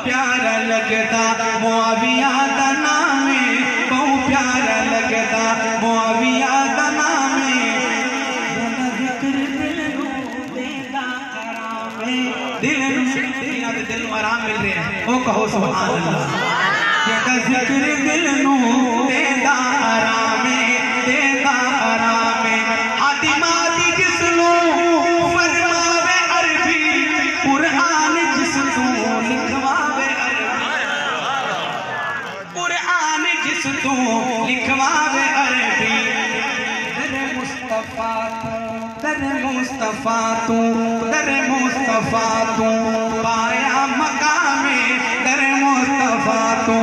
प्यारा लगदा मुआविया दा नाम बहु प्यारा लगदा मुआविया दा नाम दिल नू आराम मिल रहा है। ओ कहो सुभान अल्लाह। जिक्र दिल नू देदा आराम देदा आराम आदि मादी जिस नू फरमावे अरबी कुरान जिस तू लिखवावे कुरान जिस तू लिखवावे अरबी दर मुस्तफा तू दर मुस्तफा तू पाया मकामे दर मुस्तफा तू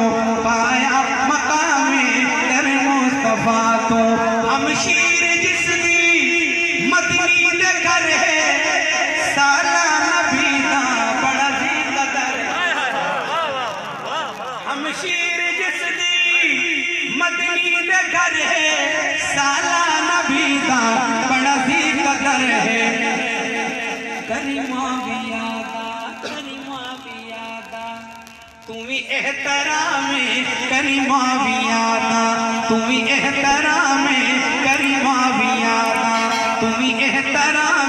पाया मकामे दर मुस्तफा तू हम शीर जिसदी मदनी दे घर है साला नबी दा बड़ा जी कदर हम शीर जिसदी मदनी दे घर है साला नबी दा बड़ा जी कदर है। करीमा भी यादा तू भी एहतराम करीमा भी यादा तू भी एहतराम करीमा भी यादा तू भी एहतराम